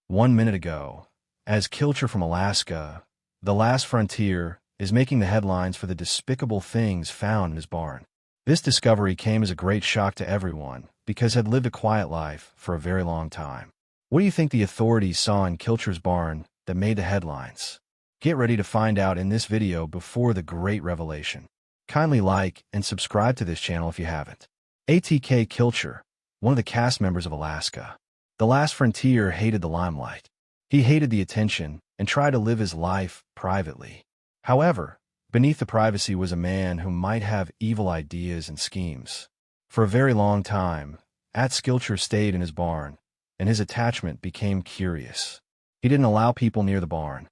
1 minute ago. Atz Kilcher from Alaska, the last frontier, is making the headlines for the despicable things found in his barn. This discovery came as a great shock to everyone because he had lived a quiet life for a very long time. What do you think the authorities saw in Kilcher's barn that made the headlines? Get ready to find out in this video before the great revelation. Kindly like and subscribe to this channel if you haven't. Atz Kilcher, one of the cast members of Alaska. The Last Frontier hated the limelight. He hated the attention and tried to live his life privately. However, beneath the privacy was a man who might have evil ideas and schemes. For a very long time, Atz Kilcher stayed in his barn, and his attachment became curious. He didn't allow people near the barn,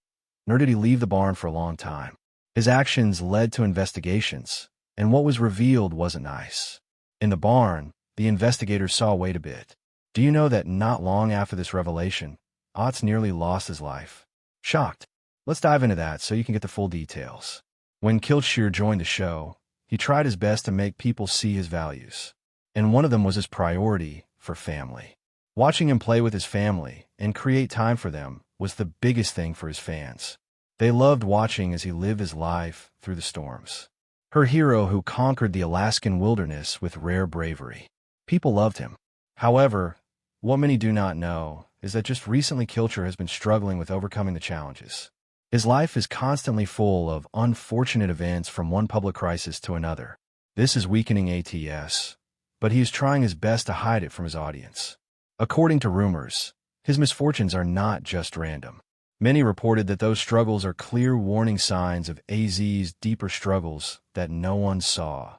nor did he leave the barn for a long time. His actions led to investigations, and what was revealed wasn't nice. In the barn, the investigators saw wait a bit. Do you know that not long after this revelation, Atz nearly lost his life? Shocked? Let's dive into that so you can get the full details. When Kilcher joined the show, he tried his best to make people see his values, and one of them was his priority for family. Watching him play with his family and create time for them was the biggest thing for his fans. They loved watching as he lived his life through the storms. Her hero who conquered the Alaskan wilderness with rare bravery. People loved him. However, what many do not know is that just recently Kilcher has been struggling with overcoming the challenges. His life is constantly full of unfortunate events from one public crisis to another. This is weakening Atz, but he is trying his best to hide it from his audience. According to rumors, his misfortunes are not just random. Many reported that those struggles are clear warning signs of Atz's deeper struggles that no one saw,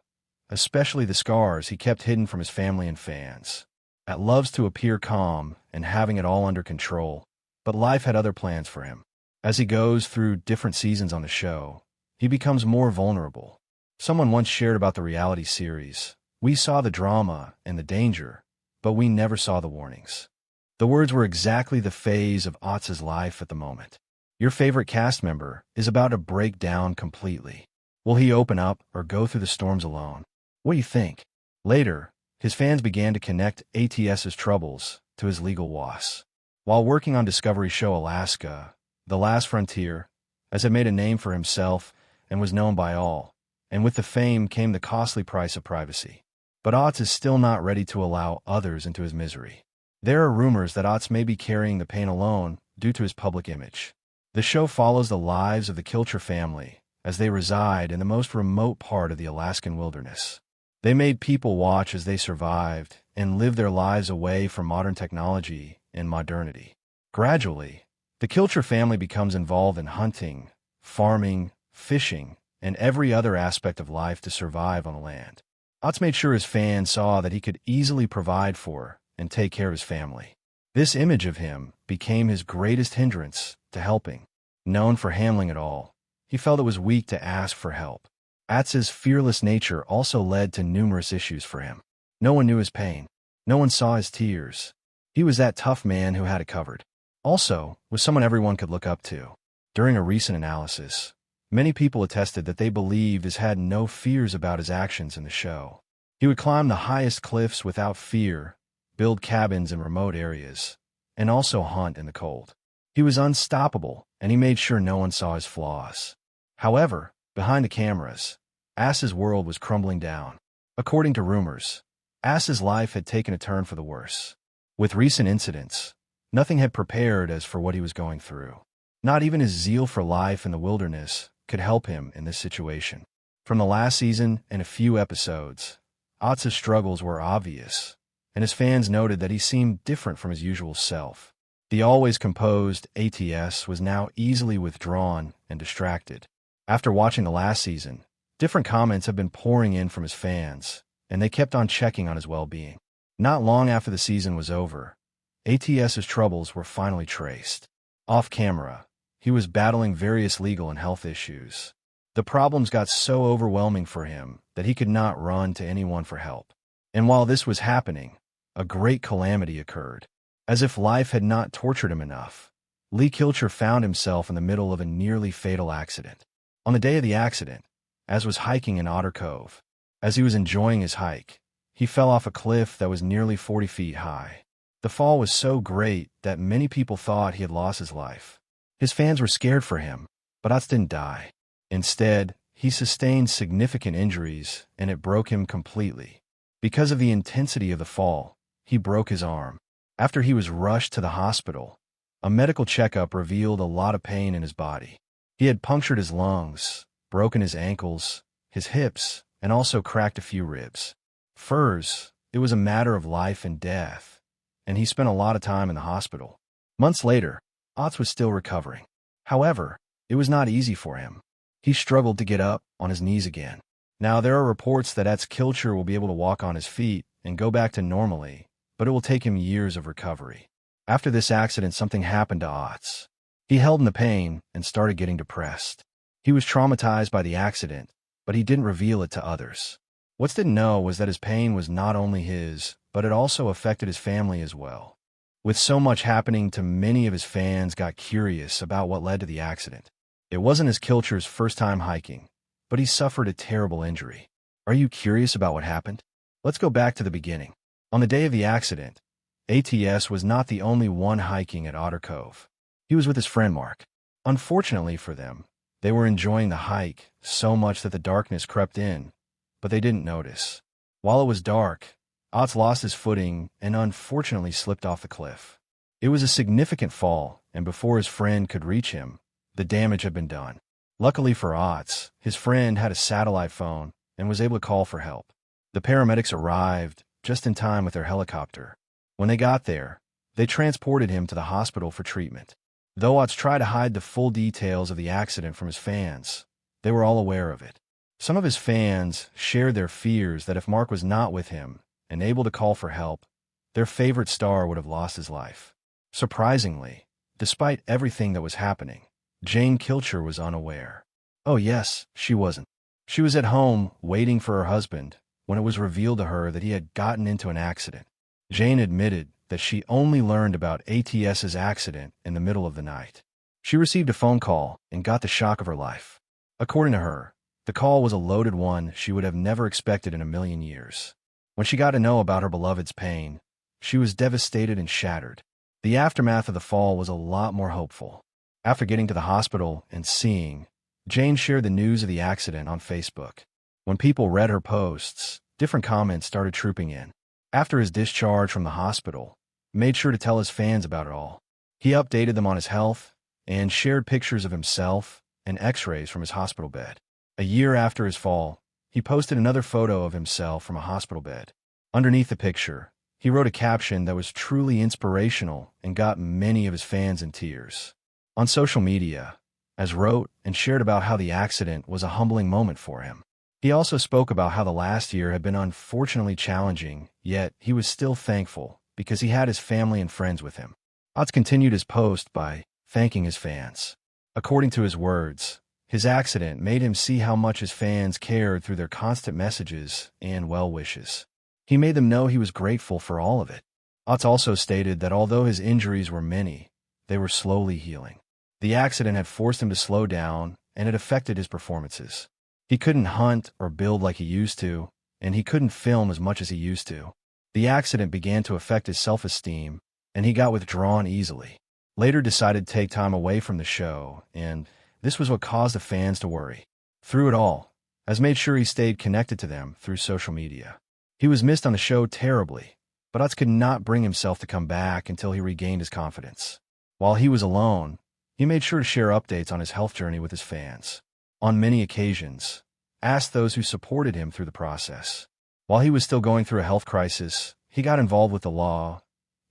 especially the scars he kept hidden from his family and fans. Atz loves to appear calm and having it all under control, but life had other plans for him. As he goes through different seasons on the show, he becomes more vulnerable. Someone once shared about the reality series, "We saw the drama and the danger, but we never saw the warnings." The words were exactly the phase of Atz's life at the moment. Your favorite cast member is about to break down completely. Will he open up or go through the storms alone? What do you think? Later, his fans began to connect Atz's troubles to his legal woes. While working on Discovery show Alaska, The Last Frontier, Atz had made a name for himself and was known by all, and with the fame came the costly price of privacy. But Atz is still not ready to allow others into his misery. There are rumors that Atz may be carrying the pain alone due to his public image. The show follows the lives of the Kilcher family as they reside in the most remote part of the Alaskan wilderness. They made people watch as they survived and lived their lives away from modern technology and modernity. Gradually, the Kilcher family becomes involved in hunting, farming, fishing, and every other aspect of life to survive on the land. Atz made sure his fans saw that he could easily provide for and take care of his family. This image of him became his greatest hindrance to helping. Known for handling it all, he felt it was weak to ask for help. Atz's fearless nature also led to numerous issues for him. No one knew his pain. No one saw his tears. He was that tough man who had it covered. Also, was someone everyone could look up to. During a recent analysis, many people attested that they believed Atz had no fears about his actions in the show. He would climb the highest cliffs without fear, build cabins in remote areas, and also hunt in the cold. He was unstoppable, and he made sure no one saw his flaws. However, behind the cameras, Atz's world was crumbling down. According to rumors, Atz's life had taken a turn for the worse. With recent incidents, nothing had prepared Atz for what he was going through. Not even his zeal for life in the wilderness could help him in this situation. From the last season and a few episodes, Atz's struggles were obvious, and his fans noted that he seemed different from his usual self. The always composed Atz was now easily withdrawn and distracted. After watching the last season, different comments have been pouring in from his fans, and they kept on checking on his well-being. Not long after the season was over, Atz's troubles were finally traced. Off camera, he was battling various legal and health issues. The problems got so overwhelming for him that he could not run to anyone for help. And while this was happening, a great calamity occurred. As if life had not tortured him enough, Atz Kilcher found himself in the middle of a nearly fatal accident. On the day of the accident, Atz was hiking in Otter Cove. As he was enjoying his hike, he fell off a cliff that was nearly 40 feet high. The fall was so great that many people thought he had lost his life. His fans were scared for him, but Atz didn't die. Instead, he sustained significant injuries, and it broke him completely. Because of the intensity of the fall, he broke his arm. After he was rushed to the hospital, a medical checkup revealed a lot of pain in his body. He had punctured his lungs, broken his ankles, his hips, and also cracked a few ribs. It was a matter of life and death, and he spent a lot of time in the hospital. Months later, Atz was still recovering. However, it was not easy for him. He struggled to get up on his knees again. Now, there are reports that Atz Kilcher will be able to walk on his feet and go back to normally, but it will take him years of recovery. After this accident, something happened to Atz. He held in the pain and started getting depressed. He was traumatized by the accident, but he didn't reveal it to others. What didn't know was that his pain was not only his, but it also affected his family as well. With so much happening to many of his fans got curious about what led to the accident. It wasn't Atz Kilcher's first time hiking, but he suffered a terrible injury. Are you curious about what happened? Let's go back to the beginning. On the day of the accident, Atz was not the only one hiking at Otter Cove. He was with his friend Mark. Unfortunately for them, they were enjoying the hike so much that the darkness crept in, but they didn't notice. While it was dark, Atz lost his footing and unfortunately slipped off the cliff. It was a significant fall, and before his friend could reach him, the damage had been done. Luckily for Atz, his friend had a satellite phone and was able to call for help. The paramedics arrived just in time with their helicopter. When they got there, they transported him to the hospital for treatment. Though Atz tried to hide the full details of the accident from his fans, they were all aware of it. Some of his fans shared their fears that if Mark was not with him and able to call for help, their favorite star would have lost his life. Surprisingly, despite everything that was happening, Jane Kilcher was unaware. Oh yes, she wasn't. She was at home waiting for her husband when it was revealed to her that he had gotten into an accident. Jane admitted that she only learned about Atz's accident in the middle of the night. She received a phone call and got the shock of her life. According to her, the call was a loaded one she would have never expected in a million years. When she got to know about her beloved's pain, she was devastated and shattered. The aftermath of the fall was a lot more hopeful. After getting to the hospital and seeing, Jane shared the news of the accident on Facebook. When people read her posts, different comments started trooping in. After his discharge from the hospital, he made sure to tell his fans about it all. He updated them on his health and shared pictures of himself and x-rays from his hospital bed. A year after his fall, he posted another photo of himself from a hospital bed. Underneath the picture, he wrote a caption that was truly inspirational and got many of his fans in tears. On social media, Atz wrote and shared about how the accident was a humbling moment for him. He also spoke about how the last year had been unfortunately challenging, yet he was still thankful because he had his family and friends with him. Atz continued his post by thanking his fans. According to his words, his accident made him see how much his fans cared through their constant messages and well wishes. He made them know he was grateful for all of it. Atz also stated that although his injuries were many, they were slowly healing. The accident had forced him to slow down, and it affected his performances. He couldn't hunt or build like he used to, and he couldn't film as much as he used to. The accident began to affect his self-esteem, and he got withdrawn easily. Later decided to take time away from the show, and this was what caused the fans to worry. Through it all, Atz made sure he stayed connected to them through social media. He was missed on the show terribly, but Atz could not bring himself to come back until he regained his confidence. While he was alone, he made sure to share updates on his health journey with his fans. On many occasions, asked those who supported him through the process. While he was still going through a health crisis, he got involved with the law,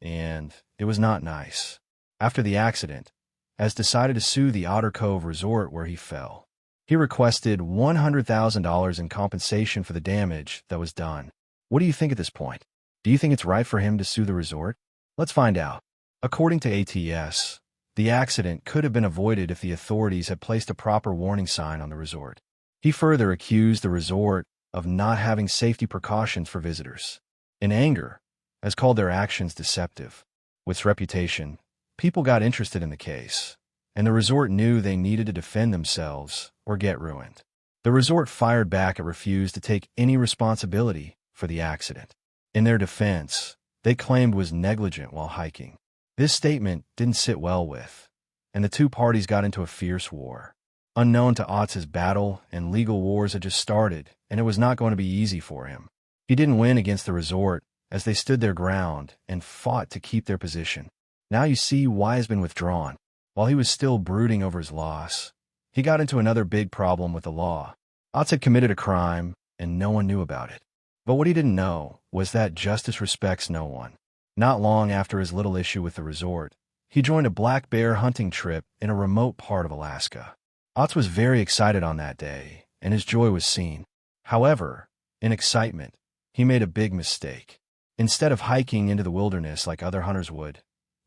and it was not nice. After the accident, Atz decided to sue the Otter Cove resort where he fell. He requested $100,000 in compensation for the damage that was done. What do you think at this point? Do you think it's right for him to sue the resort? Let's find out. According to Atz, the accident could have been avoided if the authorities had placed a proper warning sign on the resort. He further accused the resort of not having safety precautions for visitors. In anger, Atz called their actions deceptive. With its reputation, people got interested in the case, and the resort knew they needed to defend themselves or get ruined. The resort fired back and refused to take any responsibility for the accident. In their defense, they claimed was negligent while hiking. This statement didn't sit well with, and the two parties got into a fierce war. Unknown to Atz, his battle and legal wars had just started, and it was not going to be easy for him. He didn't win against the resort, as they stood their ground and fought to keep their position. Now you see why he's been withdrawn. While he was still brooding over his loss, he got into another big problem with the law. Atz had committed a crime, and no one knew about it. But what he didn't know was that justice respects no one. Not long after his little issue with the resort, he joined a black bear hunting trip in a remote part of Alaska. Atz was very excited on that day, and his joy was seen. However, in excitement, he made a big mistake. Instead of hiking into the wilderness like other hunters would,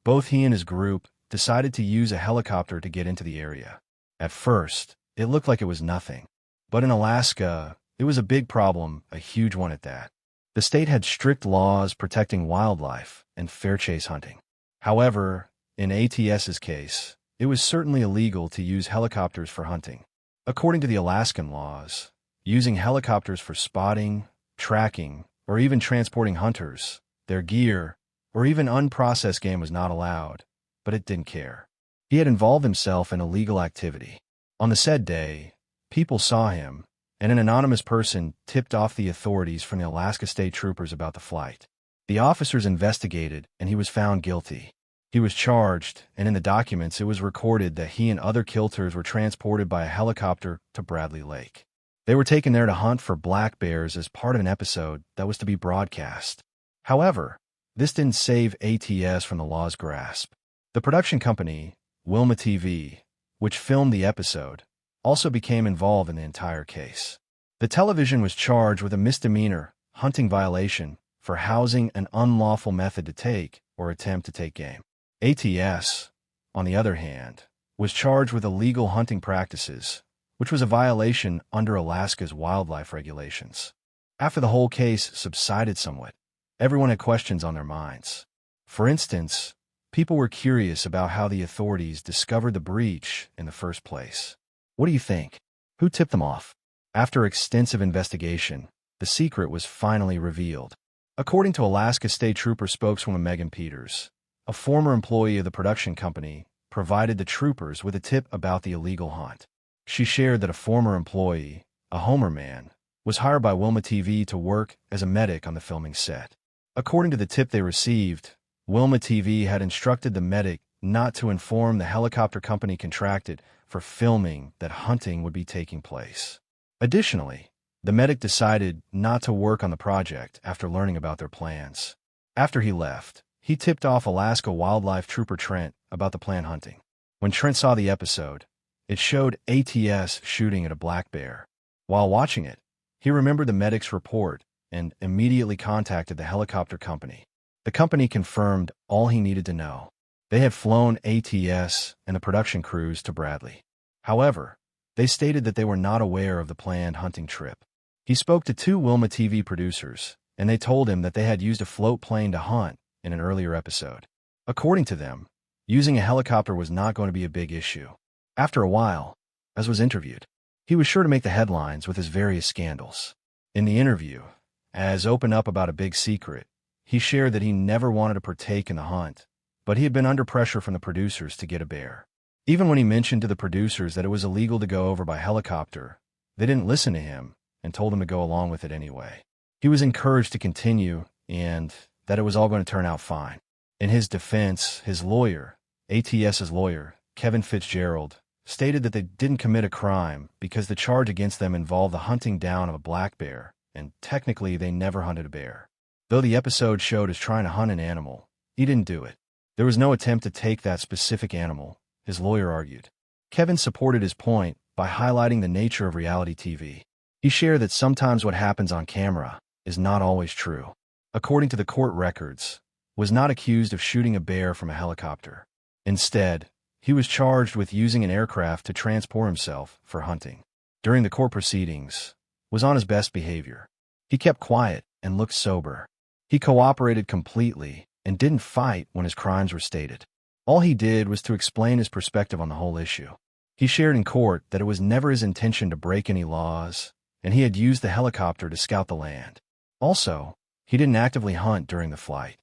both he and his group decided to use a helicopter to get into the area. At first, it looked like it was nothing. But in Alaska, it was a big problem, a huge one at that. The state had strict laws protecting wildlife and fair chase hunting. However, in Atz's case, it was certainly illegal to use helicopters for hunting. According to the Alaskan laws, using helicopters for spotting, tracking, or even transporting hunters, their gear, or even unprocessed game was not allowed, but it didn't care. He had involved himself in illegal activity. On the said day, people saw him, and an anonymous person tipped off the authorities from the Alaska State Troopers about the flight. The officers investigated, and he was found guilty. He was charged, and in the documents it was recorded that he and other kilters were transported by a helicopter to Bradley Lake. They were taken there to hunt for black bears as part of an episode that was to be broadcast. However, this didn't save Atz from the law's grasp. The production company, Wilma TV, which filmed the episode, also became involved in the entire case. The television was charged with a misdemeanor hunting violation for housing an unlawful method to take or attempt to take game. Atz, on the other hand, was charged with illegal hunting practices, which was a violation under Alaska's wildlife regulations. After the whole case subsided somewhat, everyone had questions on their minds. For instance, people were curious about how the authorities discovered the breach in the first place. What do you think? Who tipped them off? After extensive investigation, the secret was finally revealed. According to Alaska State Trooper spokeswoman Megan Peters, a former employee of the production company provided the troopers with a tip about the illegal hunt. She shared that a former employee, a Homer man, was hired by Wilma TV to work as a medic on the filming set. According to the tip they received, Wilma TV had instructed the medic not to inform the helicopter company contracted for filming that hunting would be taking place. Additionally, the medic decided not to work on the project after learning about their plans. After he left, he tipped off Alaska Wildlife Trooper Trent about the planned hunting. When Trent saw the episode, it showed Atz shooting at a black bear. While watching it, he remembered the medic's report and immediately contacted the helicopter company. The company confirmed all he needed to know. They had flown Atz and the production crews to Bradley. However, they stated that they were not aware of the planned hunting trip. He spoke to two Wilma TV producers, and they told him that they had used a float plane to hunt in an earlier episode. According to them, using a helicopter was not going to be a big issue. After a while, as was interviewed, he was sure to make the headlines with his various scandals. In the interview, as opened up about a big secret, he shared that he never wanted to partake in the hunt, but he had been under pressure from the producers to get a bear. Even when he mentioned to the producers that it was illegal to go over by helicopter, they didn't listen to him and told him to go along with it anyway. He was encouraged to continue and that it was all going to turn out fine. In his defense, his lawyer, Atz's lawyer, Kevin Fitzgerald, stated that they didn't commit a crime because the charge against them involved the hunting down of a black bear, and technically they never hunted a bear. Though the episode showed us trying to hunt an animal, he didn't do it. There was no attempt to take that specific animal, his lawyer argued. Kevin supported his point by highlighting the nature of reality TV. He shared that sometimes what happens on camera is not always true. According to the court records, was not accused of shooting a bear from a helicopter. Instead, he was charged with using an aircraft to transport himself for hunting. During the court proceedings, was on his best behavior. He kept quiet and looked sober. He cooperated completely and didn't fight when his crimes were stated. All he did was to explain his perspective on the whole issue. He shared in court that it was never his intention to break any laws, and he had used the helicopter to scout the land. Also, he didn't actively hunt during the flight.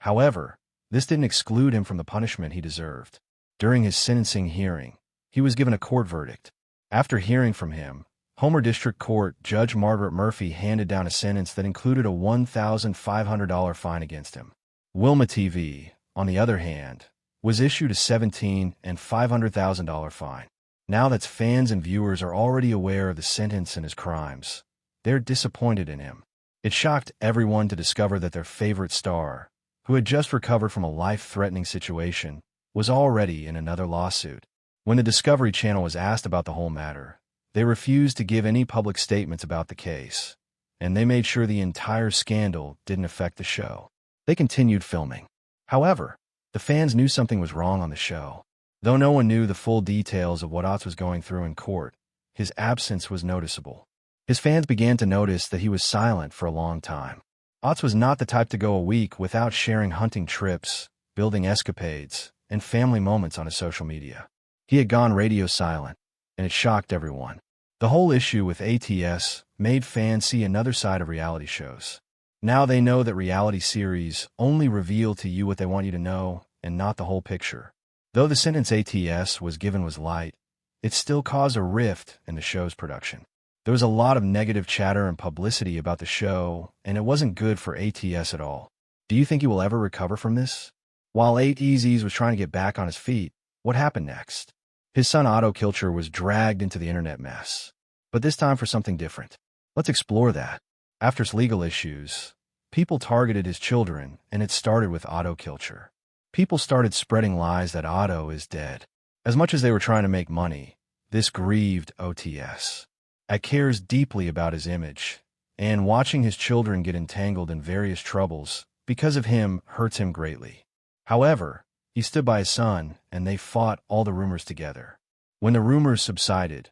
However, this didn't exclude him from the punishment he deserved. During his sentencing hearing, he was given a court verdict. After hearing from him, Homer District Court Judge Margaret Murphy handed down a sentence that included a $1,500 fine against him. Wilma TV, on the other hand, was issued a $17,000 and $500,000 fine. Now that fans and viewers are already aware of the sentence and his crimes, they're disappointed in him. It shocked everyone to discover that their favorite star, who had just recovered from a life-threatening situation, was already in another lawsuit. When the Discovery Channel was asked about the whole matter, they refused to give any public statements about the case, and they made sure the entire scandal didn't affect the show. They continued filming. However, the fans knew something was wrong on the show. Though no one knew the full details of what Atz was going through in court, his absence was noticeable. His fans began to notice that he was silent for a long time. Atz was not the type to go a week without sharing hunting trips, building escapades, and family moments on his social media. He had gone radio silent, and it shocked everyone. The whole issue with ATS made fans see another side of reality shows. Now they know that reality series only reveal to you what they want you to know and not the whole picture. Though the sentence ATS was given was light, it still caused a rift in the show's production. There was a lot of negative chatter and publicity about the show, and it wasn't good for ATS at all. Do you think he will ever recover from this? While Atz was trying to get back on his feet, what happened next? His son Atz Kilcher was dragged into the internet mess. But this time for something different. Let's explore that. After his legal issues, people targeted his children, and it started with Atz Kilcher. People started spreading lies that Atz is dead. As much as they were trying to make money, this grieved Atz. Atz cares deeply about his image, and watching his children get entangled in various troubles because of him hurts him greatly. However, he stood by his son, and they fought all the rumors together. When the rumors subsided,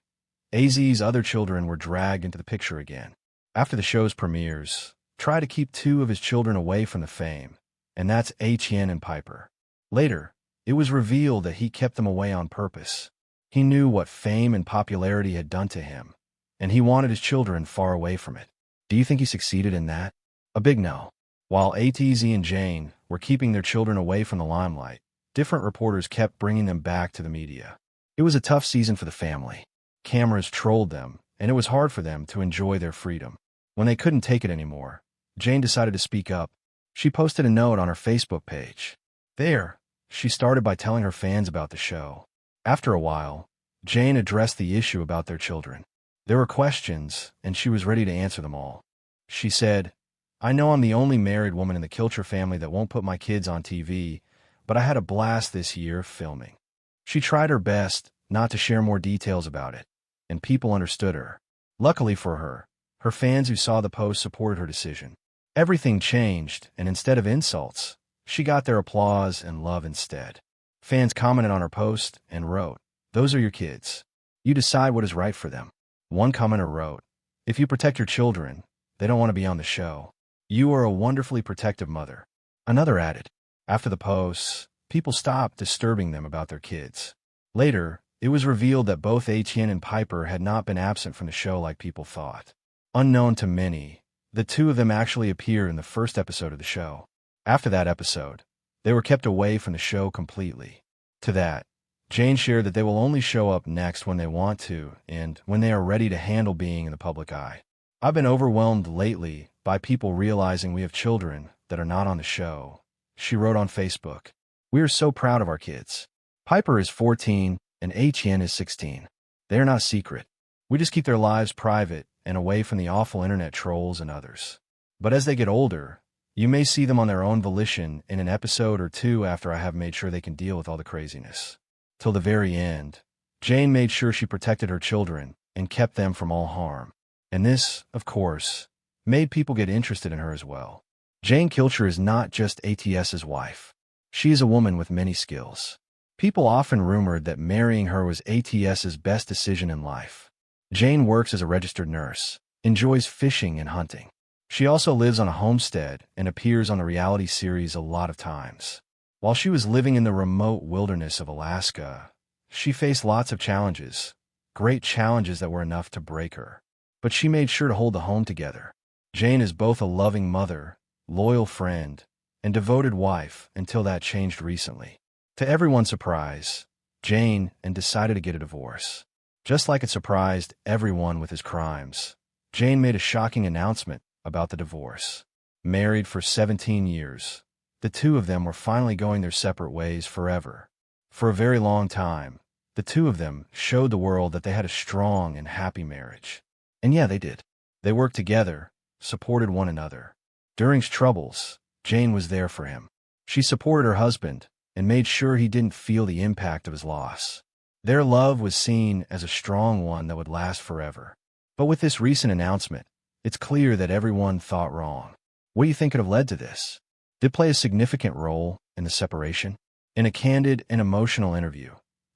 Atz's other children were dragged into the picture again. After the show's premieres, try to keep two of his children away from the fame, and that's Etienne and Piper. Later, it was revealed that he kept them away on purpose. He knew what fame and popularity had done to him, and he wanted his children far away from it. Do you think he succeeded in that? A big no. While Atz and Jane were keeping their children away from the limelight, different reporters kept bringing them back to the media. It was a tough season for the family. Cameras trolled them, and it was hard for them to enjoy their freedom. When they couldn't take it anymore, Jane decided to speak up. She posted a note on her Facebook page. There, she started by telling her fans about the show. After a while, Jane addressed the issue about their children. There were questions, and she was ready to answer them all. She said, "I know I'm the only married woman in the Kilcher family that won't put my kids on TV, but I had a blast this year filming." She tried her best not to share more details about it, and people understood her. Luckily for her, her fans who saw the post supported her decision. Everything changed, and instead of insults, she got their applause and love instead. Fans commented on her post and wrote, "Those are your kids. You decide what is right for them." One commenter wrote, "If you protect your children, they don't want to be on the show. You are a wonderfully protective mother." Another added, after the posts, people stopped disturbing them about their kids. Later, it was revealed that both Etienne and Piper had not been absent from the show like people thought. Unknown to many, the two of them actually appeared in the first episode of the show. After that episode, they were kept away from the show completely. To that, Jane shared that they will only show up next when they want to and when they are ready to handle being in the public eye. "I've been overwhelmed lately by people realizing we have children that are not on the show," she wrote on Facebook. "We are so proud of our kids. Piper is 14 and Etienne is 16. They are not secret. We just keep their lives private and away from the awful internet trolls and others. But as they get older, you may see them on their own volition in an episode or two after I have made sure they can deal with all the craziness." Till the very end, Jane made sure she protected her children and kept them from all harm. And this, of course, made people get interested in her as well. Jane Kilcher is not just Atz's wife. She is a woman with many skills. People often rumored that marrying her was Atz's best decision in life. Jane works as a registered nurse, enjoys fishing and hunting. She also lives on a homestead and appears on the reality series a lot of times. While she was living in the remote wilderness of Alaska, she faced lots of challenges, great challenges that were enough to break her. But she made sure to hold the home together. Jane is both a loving mother, loyal friend, and devoted wife until that changed recently. To everyone's surprise, Jane decided to get a divorce. Just like it surprised everyone with his crimes, Jane made a shocking announcement about the divorce. Married for 17 years, the two of them were finally going their separate ways forever. For a very long time, the two of them showed the world that they had a strong and happy marriage. And yeah, they did. They worked together, supported one another. During his troubles, Jane was there for him. She supported her husband and made sure he didn't feel the impact of his loss. Their love was seen as a strong one that would last forever. But with this recent announcement, it's clear that everyone thought wrong. What do you think could have led to this? Did it play a significant role in the separation? In a candid and emotional interview,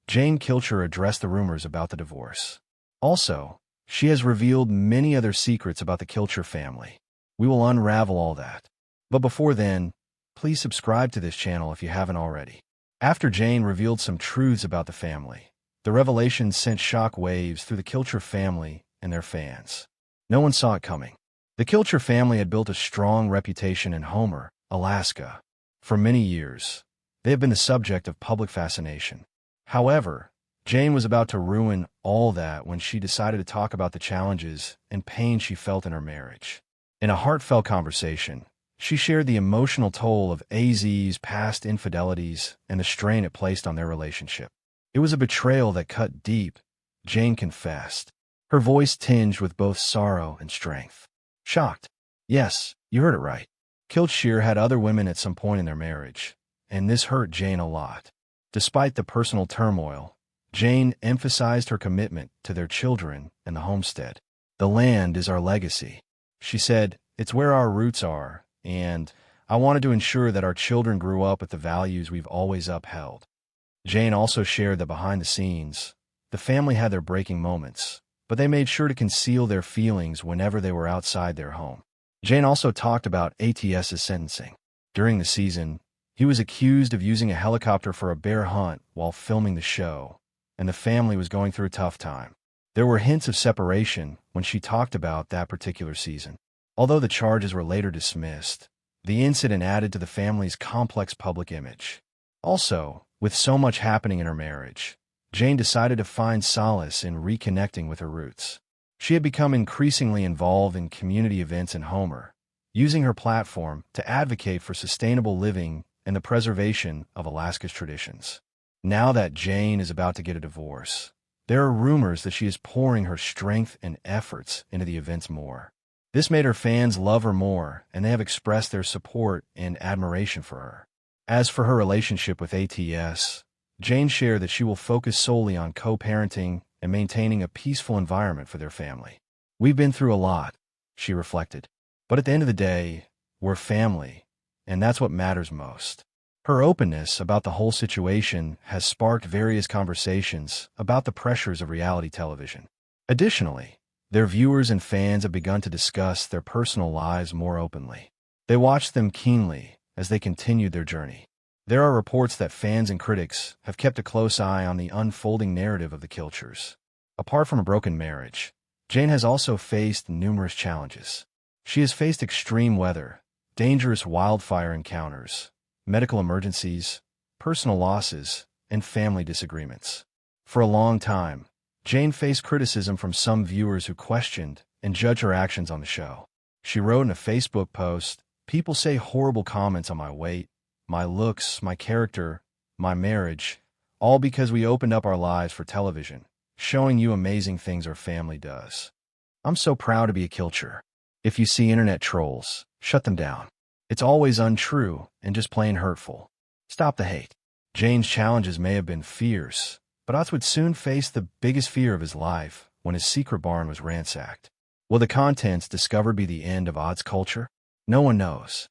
Atz Kilcher addressed the rumors about the divorce. Also, she has revealed many other secrets about the Kilcher family. We will unravel all that. But before then, please subscribe to this channel if you haven't already. After Jane revealed some truths about the family, the revelations sent shock waves through the Kilcher family and their fans. No one saw it coming. The Kilcher family had built a strong reputation in Homer, Alaska. For many years, they have been the subject of public fascination. However, Jane was about to ruin all that when she decided to talk about the challenges and pain she felt in her marriage. In a heartfelt conversation, she shared the emotional toll of Atz's past infidelities and the strain it placed on their relationship. It was a betrayal that cut deep, Jane confessed, her voice tinged with both sorrow and strength. Shocked. Yes, you heard it right. Kilcher had other women at some point in their marriage, and this hurt Jane a lot. Despite the personal turmoil, Jane emphasized her commitment to their children and the homestead. The land is our legacy. She said, it's where our roots are, and I wanted to ensure that our children grew up with the values we've always upheld. Jane also shared that behind the scenes, the family had their breaking moments, but they made sure to conceal their feelings whenever they were outside their home. Jane also talked about Atz's sentencing. During the season, he was accused of using a helicopter for a bear hunt while filming the show, and the family was going through a tough time. There were hints of separation when she talked about that particular season. Although the charges were later dismissed, the incident added to the family's complex public image. Also, with so much happening in her marriage, Jane decided to find solace in reconnecting with her roots. She had become increasingly involved in community events in Homer, using her platform to advocate for sustainable living and the preservation of Alaska's traditions. Now that Jane is about to get a divorce, there are rumors that she is pouring her strength and efforts into the events more. This made her fans love her more, and they have expressed their support and admiration for her. As for her relationship with Atz, Jane shared that she will focus solely on co-parenting and maintaining a peaceful environment for their family. We've been through a lot, she reflected. But at the end of the day, we're family, and that's what matters most. Her openness about the whole situation has sparked various conversations about the pressures of reality television. Additionally, their viewers and fans have begun to discuss their personal lives more openly. They watched them keenly as they continued their journey. There are reports that fans and critics have kept a close eye on the unfolding narrative of the Kilchers. Apart from a broken marriage, Jane has also faced numerous challenges. She has faced extreme weather, dangerous wildfire encounters, medical emergencies, personal losses, and family disagreements. For a long time, Jane faced criticism from some viewers who questioned and judged her actions on the show. She wrote in a Facebook post, "People say horrible comments on my weight, my looks, my character, my marriage, all because we opened up our lives for television, showing you amazing things our family does. I'm so proud to be a Kilcher. If you see internet trolls, shut them down. It's always untrue and just plain hurtful. Stop the hate." Jane's challenges may have been fierce, but Atz would soon face the biggest fear of his life when his secret barn was ransacked. Will the contents discovered be the end of Atz Kilcher? No one knows.